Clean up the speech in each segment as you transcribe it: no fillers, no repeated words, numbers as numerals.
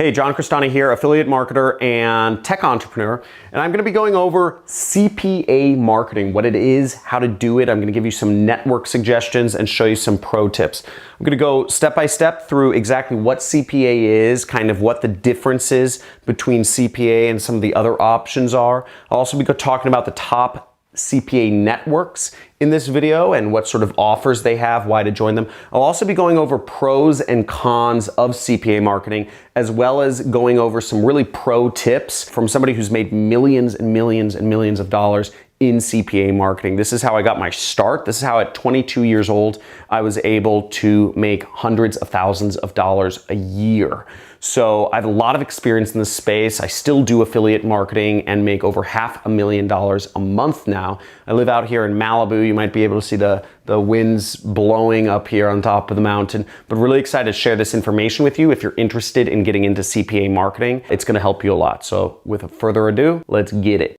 Hey, John Crestani here, affiliate marketer and tech entrepreneur, and I'm going to be going over CPA marketing, what it is, how to do it. I'm going to give you some network suggestions and show you some pro tips. I'm going to go step by step through exactly what CPA is, kind of what the differences between CPA and some of the other options are. I'll also be talking about the top CPA networks in this video and what sort of offers they have, why to join them. I'll also be going over pros and cons of CPA marketing, as well as going over some really pro tips from somebody who's made millions and millions and millions of dollars in CPA marketing. This is how I got my start. This is how at 22 years old, I was able to make hundreds of thousands of dollars a year. So I have a lot of experience in this space. I still do affiliate marketing and make over $500,000 a month now. I live out here in Malibu. You might be able to see the winds blowing up here on top of the mountain, but really excited to share this information with you. If you're interested in getting into CPA marketing, it's gonna help you a lot. So with further ado, let's get it.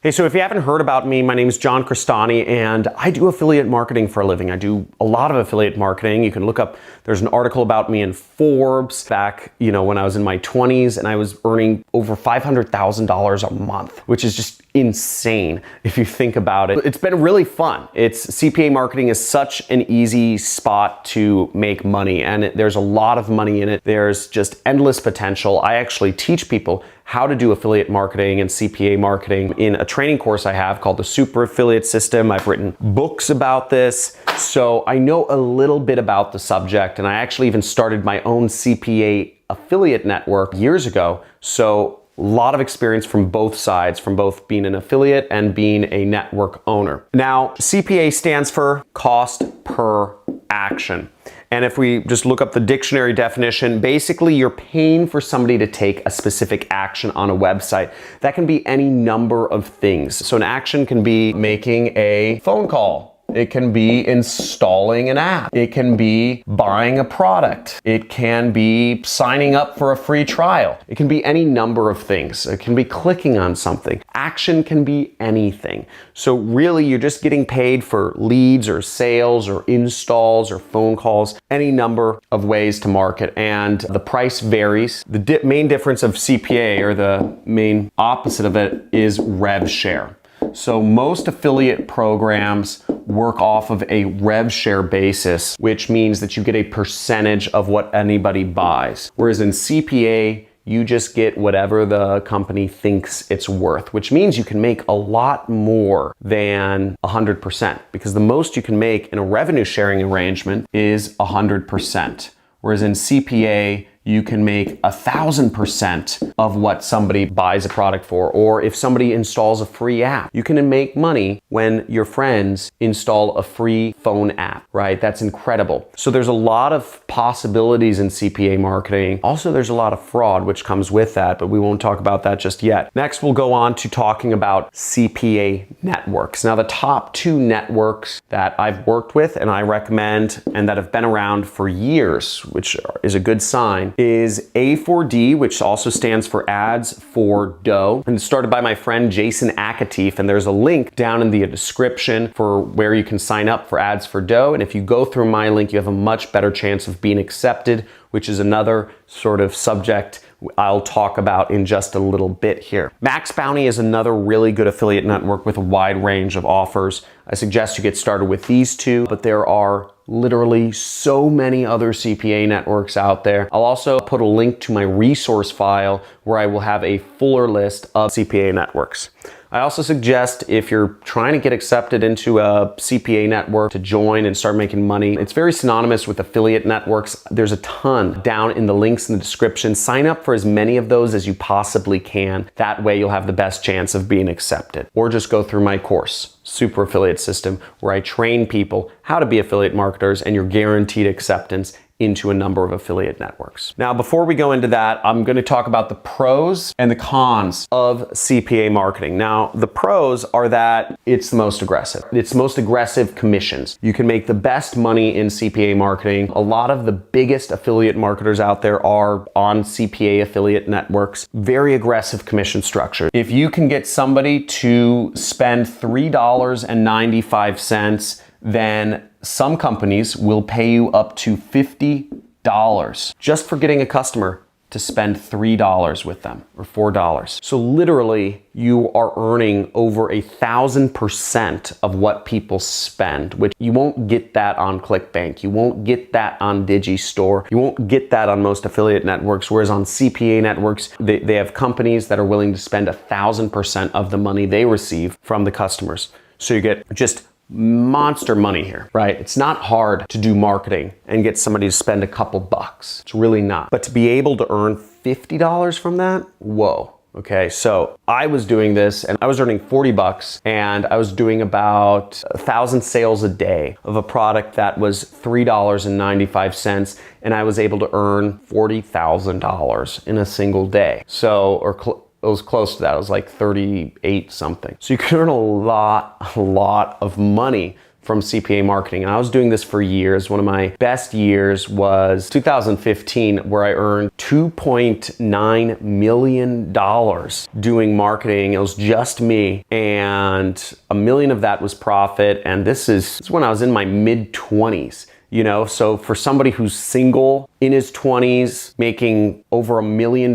Hey, so if you haven't heard about me, my name is John Crestani and I do affiliate marketing for a living. I do a lot of affiliate marketing. You can look up, there's an article about me in Forbes back, when I was in my 20s and I was earning over $500,000 a month, which is just insane if you think about it. It's been really fun. CPA marketing is such an easy spot to make money and there's a lot of money in it. There's just endless potential. I actually teach people how to do affiliate marketing and CPA marketing in a training course I have called the Super Affiliate System. I've written books about this, so I know a little bit about the subject, and I actually even started my own CPA affiliate network years ago. So a lot of experience from both sides, from both being an affiliate and being a network owner. Now, CPA stands for cost per action. And if we just look up the dictionary definition, basically you're paying for somebody to take a specific action on a website. That can be any number of things. So an action can be making a phone call. It can be installing an app. It can be buying a product. It can be signing up for a free trial. It can be any number of things. It can be clicking on something. Action can be anything. So really you're just getting paid for leads or sales or installs or phone calls, any number of ways to market, and the price varies. The main difference of CPA, or the main opposite of it, is rev share. So most affiliate programs work off of a rev share basis, which means that you get a percentage of what anybody buys. Whereas in CPA, you just get whatever the company thinks it's worth, which means you can make a lot more than 100%, because the most you can make in a revenue sharing arrangement is 100%. Whereas in CPA, you can make 1,000% of what somebody buys a product for. Or if somebody installs a free app, you can make money when your friends install a free phone app, right? That's incredible. So there's a lot of possibilities in CPA marketing. Also, there's a lot of fraud which comes with that, but we won't talk about that just yet. Next, we'll go on to talking about CPA networks. Now, the top two networks that I've worked with and I recommend and that have been around for years, which is a good sign, is A4D, which also stands for Ads for Dough, and it's started by my friend Jason Akateef, and there's a link down in the description for where you can sign up for Ads for Dough, and if you go through my link, you have a much better chance of being accepted, which is another sort of subject I'll talk about in just a little bit here. Max Bounty is another really good affiliate network with a wide range of offers. I suggest you get started with these two, but there are literally so many other CPA networks out there. I'll also put a link to my resource file where I will have a fuller list of CPA networks. I also suggest, if you're trying to get accepted into a CPA network, to join and start making money. It's very synonymous with affiliate networks. There's a ton down in the links in the description. Sign up for as many of those as you possibly can. That way you'll have the best chance of being accepted. Or just go through my course, Super Affiliate System, where I train people how to be affiliate marketers, and you're guaranteed acceptance into a number of affiliate networks. Now, before we go into that, I'm going to talk about the pros and the cons of CPA marketing. Now, the pros are that it's the most aggressive. It's the most aggressive commissions. You can make the best money in CPA marketing. A lot of the biggest affiliate marketers out there are on CPA affiliate networks. Very aggressive commission structure. If you can get somebody to spend $3.95, then some companies will pay you up to $50 just for getting a customer to spend $3 with them or $4. So literally you are earning over 1,000% of what people spend, which you won't get that on ClickBank. You won't get that on Digistore. You won't get that on most affiliate networks. Whereas on CPA networks, they have companies that are willing to spend 1,000% of the money they receive from the customers. So you get just monster money here, right? It's not hard to do marketing and get somebody to spend a couple bucks. It's really not. But to be able to earn $50 from that, whoa. Okay, so I was doing this and I was earning 40 bucks and I was doing about 1,000 sales a day of a product that was $3.95 and I was able to earn $40,000 in a single day. So, it was close to that. It was like 38 something. So you can earn a lot of money from CPA marketing. And I was doing this for years. One of my best years was 2015, where I earned $2.9 million doing marketing. It was just me. And $1 million of that was profit. And this is when I was in my mid-20s. You know, so for somebody who's single in his 20s, making over $1 million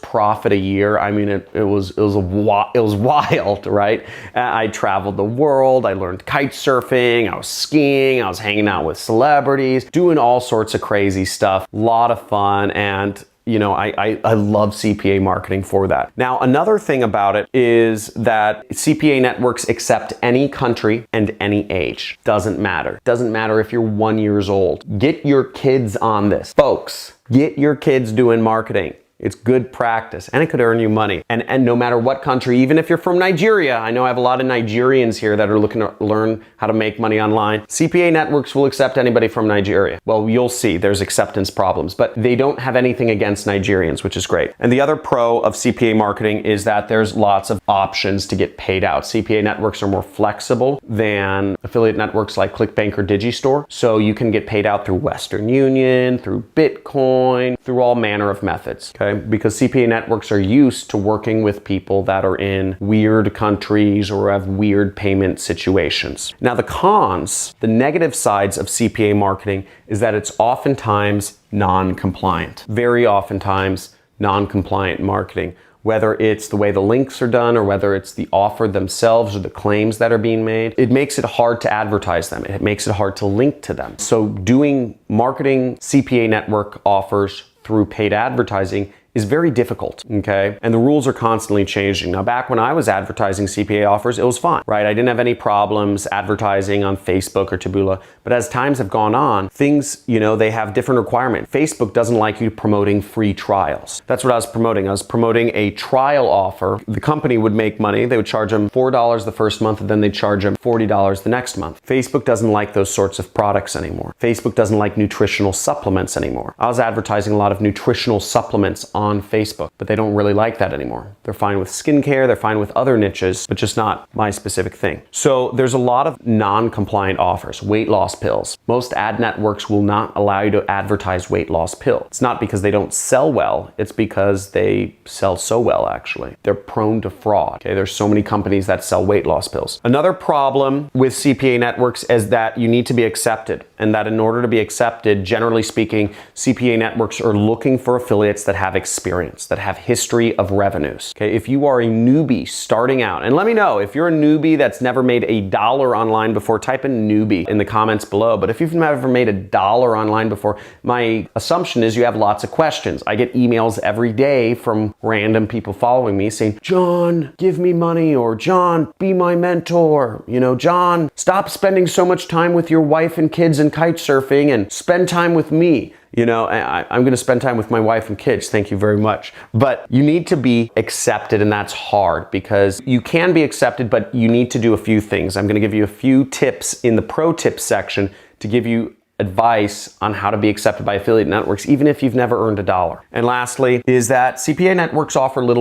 profit a year, I mean, it was wild, right? I traveled the world. I learned kite surfing. I was skiing. I was hanging out with celebrities, doing all sorts of crazy stuff. A lot of fun. And you know, I love CPA marketing for that. Now, another thing about it is that CPA networks accept any country and any age. Doesn't matter. Doesn't matter if you're 1 year old. Get your kids on this. Folks, get your kids doing marketing. It's good practice and it could earn you money. And no matter what country, even if you're from Nigeria, I know I have a lot of Nigerians here that are looking to learn how to make money online. CPA networks will accept anybody from Nigeria. Well, you'll see there's acceptance problems, but they don't have anything against Nigerians, which is great. And the other pro of CPA marketing is that there's lots of options to get paid out. CPA networks are more flexible than affiliate networks like ClickBank or Digistore. So you can get paid out through Western Union, through Bitcoin, through all manner of methods. Okay? Because CPA networks are used to working with people that are in weird countries or have weird payment situations. Now, the cons, the negative sides of CPA marketing is that it's oftentimes non-compliant. Very oftentimes non-compliant marketing. Whether it's the way the links are done or whether it's the offer themselves or the claims that are being made, it makes it hard to advertise them. It makes it hard to link to them. So doing marketing CPA network offers through paid advertising is very difficult, okay? And the rules are constantly changing. Now, back when I was advertising CPA offers, it was fine, right? I didn't have any problems advertising on Facebook or Taboola. But as times have gone on, things, you know, they have different requirements. Facebook doesn't like you promoting free trials. That's what I was promoting. I was promoting a trial offer. The company would make money. They would charge them $4 the first month, and then they'd charge them $40 the next month. Facebook doesn't like those sorts of products anymore. Facebook doesn't like nutritional supplements anymore. I was advertising a lot of nutritional supplements on Facebook, but they don't really like that anymore. They're fine with skincare, they're fine with other niches, but just not my specific thing. So there's a lot of non-compliant offers. Weight loss pills. Most ad networks will not allow you to advertise weight loss pill. It's not because they don't sell well, it's because they sell so well, actually. They're prone to fraud. Okay, there's so many companies that sell weight loss pills. Another problem with CPA networks is that you need to be accepted, and that in order to be accepted, generally speaking, CPA networks are looking for affiliates that have experience, that have history of revenues. Okay, if you are a newbie starting out, and let me know if you're a newbie that's never made $1 online before, type in newbie in the comments below. But if you've never made $1 online before, my assumption is you have lots of questions. I get emails every day from random people following me saying, John, give me money, or John, be my mentor. You know, John, stop spending so much time with your wife and kids and kite surfing and spend time with me. You know, I'm going to spend time with my wife and kids. Thank you very much. But you need to be accepted, and that's hard because you can be accepted, but you need to do a few things. I'm going to give you a few tips in the pro tips section to give you advice on how to be accepted by affiliate networks, even if you've never earned a dollar. And lastly, is that CPA networks offer little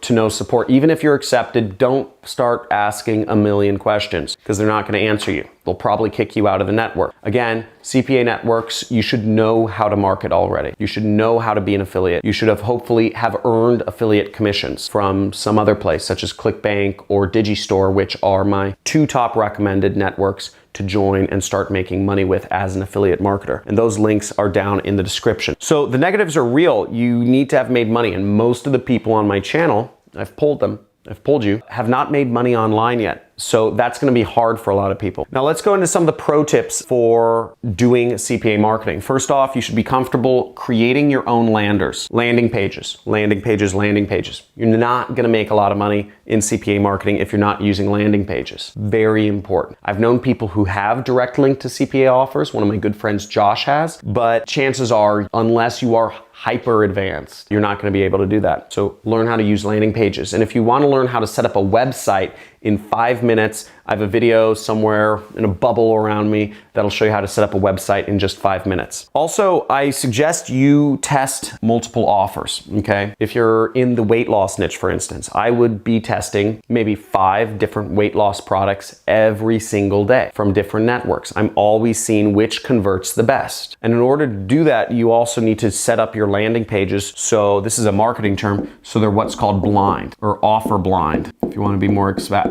to no support. Even if you're accepted, don't start asking a million questions because they're not going to answer you. They'll probably kick you out of the network. Again, CPA networks, you should know how to market already. You should know how to be an affiliate. You should hopefully have earned affiliate commissions from some other place, such as ClickBank or Digistore, which are my 2 top recommended networks to join and start making money with as an affiliate marketer. And those links are down in the description. So the negatives are real. You need to have made money. And most of the people on my channel, I've polled you, have not made money online yet. So that's going to be hard for a lot of people. Now let's go into some of the pro tips for doing CPA marketing. First off, you should be comfortable creating your own landing pages. You're not going to make a lot of money in CPA marketing if you're not using landing pages. Very important. I've known people who have direct link to CPA offers. One of my good friends, Josh, has, but chances are, unless you are hyper advanced, you're not going to be able to do that. So learn how to use landing pages. And if you want to learn how to set up a website in 5 minutes, I have a video somewhere in a bubble around me that'll show you how to set up a website in just 5 minutes. Also, I suggest you test multiple offers, okay? If you're in the weight loss niche, for instance, I would be testing maybe 5 different weight loss products every single day from different networks. I'm always seeing which converts the best. And in order to do that, you also need to set up your landing pages. So this is a marketing term. So they're what's called blind or offer blind, if you want to be more exact.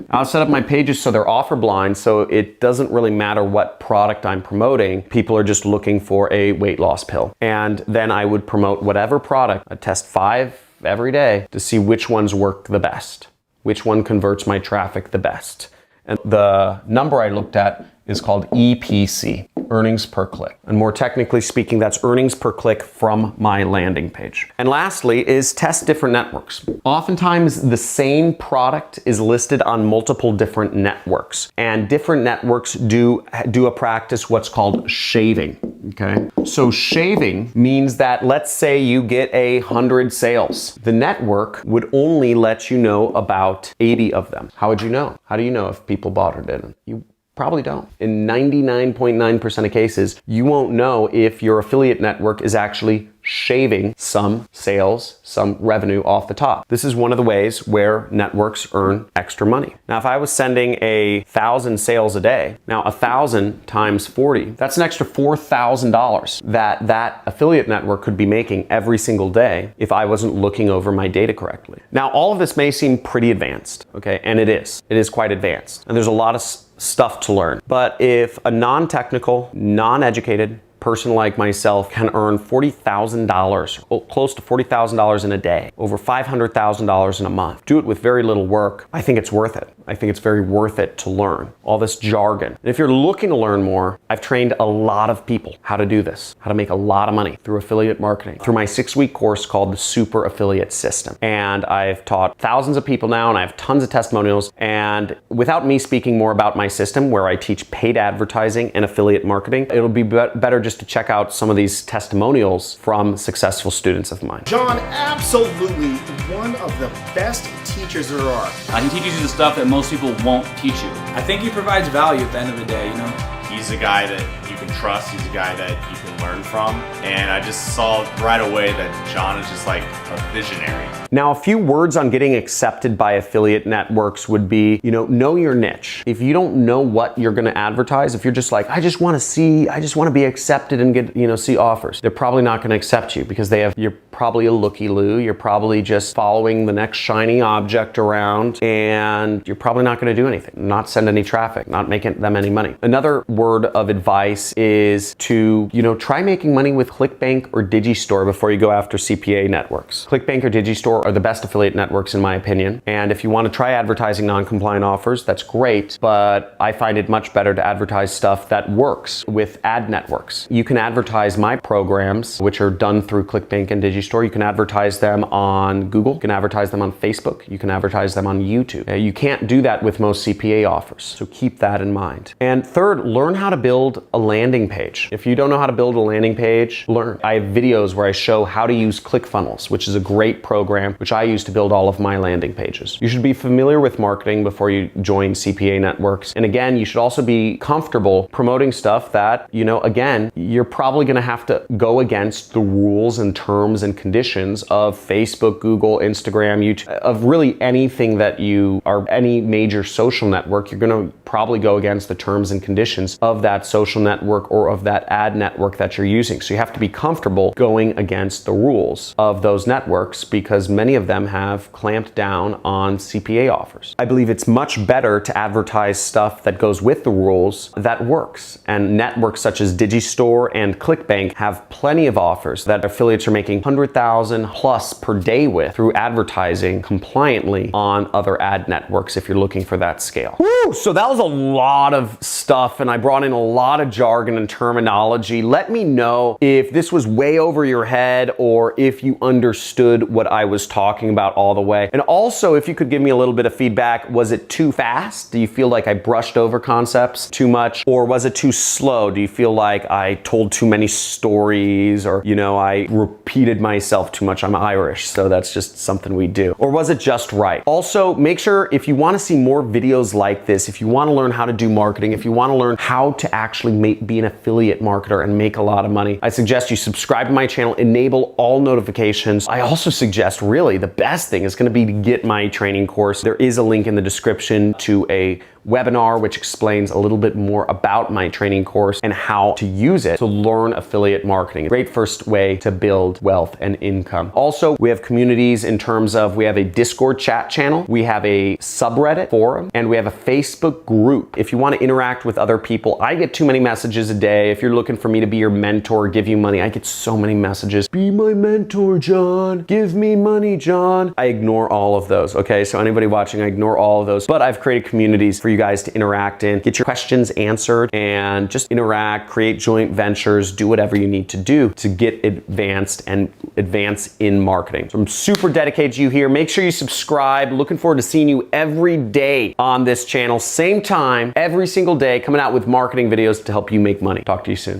I'll set up my pages so they're offer blind, so it doesn't really matter what product I'm promoting. People are just looking for a weight loss pill. And then I would promote whatever product. I test 5 every day to see which ones work the best, which one converts my traffic the best. And the number I looked at is called EPC, earnings per click. And more technically speaking, that's earnings per click from my landing page. And lastly is test different networks. Oftentimes the same product is listed on multiple different networks, and different networks do a practice what's called shaving, okay? So shaving means that, let's say you get 100 sales. The network would only let you know about 80 of them. How would you know? How do you know if people bought or didn't? You probably don't. In 99.9% of cases, you won't know if your affiliate network is actually shaving some sales, some revenue off the top. This is one of the ways where networks earn extra money. Now, if I was sending 1,000 sales a day, now 1,000 times 40, that's an extra $4,000 that affiliate network could be making every single day if I wasn't looking over my data correctly. Now, all of this may seem pretty advanced, okay? And it is. It is quite advanced. And there's a lot of stuff to learn. But if a non-technical, non-educated person like myself can earn $40,000, close to $40,000 in a day, over $500,000 in a month, do it with very little work, I think it's worth it. I think it's very worth it to learn all this jargon. And if you're looking to learn more, I've trained a lot of people how to do this, how to make a lot of money through affiliate marketing, through my 6-week course called the Super Affiliate System. And I've taught thousands of people now, and I have tons of testimonials. And without me speaking more about my system, where I teach paid advertising and affiliate marketing, it'll be better just to check out some of these testimonials from successful students of mine. John, absolutely one of the best teachers there are. He teaches you the stuff that most people won't teach you. I think he provides value at the end of the day, you know? He's a guy that you can trust. He's a guy that you can learn from. And I just saw right away that John is just like a visionary. Now, a few words on getting accepted by affiliate networks would be, know your niche. If you don't know what you're going to advertise, if you're just like, I just want to be accepted and get, see offers, they're probably not going to accept you because you're probably a looky-loo. You're probably just following the next shiny object around, and you're probably not going to do anything, not send any traffic, not making them any money. Another word of advice is to, try making money with ClickBank or Digistore before you go after CPA networks. ClickBank or Digistore are the best affiliate networks in my opinion. And if you want to try advertising non-compliant offers, that's great, but I find it much better to advertise stuff that works with ad networks. You can advertise my programs, which are done through ClickBank and Digistore. You can advertise them on Google, you can advertise them on Facebook, you can advertise them on YouTube. You can't do that with most CPA offers, so keep that in mind. And third, learn learn how to build a landing page. If you don't know how to build a landing page, learn. I have videos where I show how to use ClickFunnels, which is a great program which I use to build all of my landing pages. You should be familiar with marketing before you join CPA networks. And again, you should also be comfortable promoting stuff that, again, you're probably going to have to go against the rules and terms and conditions of Facebook, Google, Instagram, YouTube, of really anything that you are, any major social network. You're going to probably go against the terms and conditions of that social network or of that ad network that you're using. So you have to be comfortable going against the rules of those networks because many of them have clamped down on CPA offers. I believe it's much better to advertise stuff that goes with the rules that works. And networks such as Digistore and ClickBank have plenty of offers that affiliates are making 100,000 plus per day with through advertising compliantly on other ad networks if you're looking for that scale. Woo! So that was a lot of stuff and I brought in a lot of jargon and terminology. Let me know if this was way over your head or if you understood what I was talking about all the way. And also, if you could give me a little bit of feedback, was it too fast? Do you feel like I brushed over concepts too much? Or was it too slow? Do you feel like I told too many stories or, I repeated myself too much? I'm Irish, so that's just something we do. Or was it just right? Also, make sure if you want to see more videos like this, if you want to learn how to do marketing, if you want to learn how to actually be an affiliate marketer and make a lot of money, I suggest you subscribe to my channel, enable all notifications. I also suggest really the best thing is going to be to get my training course. There is a link in the description to a webinar which explains a little bit more about my training course and how to use it to learn affiliate marketing. Great first way to build wealth and income. Also, we have communities in terms of we have a Discord chat channel, we have a subreddit forum, and we have a Facebook group. If you want to interact with other people, I get too many messages a day. If you're looking for me to be your mentor, give you money, I get so many messages. Be my mentor, John. Give me money, John. I ignore all of those, okay? So anybody watching, I ignore all of those. But I've created communities for you guys to interact in, get your questions answered, and just interact, create joint ventures, do whatever you need to do to get advanced and advance in marketing. So I'm super dedicated to you here. Make sure you subscribe. Looking forward to seeing you every day on this channel. Same time, every single day, coming out with marketing videos to help you make money. Talk to you soon.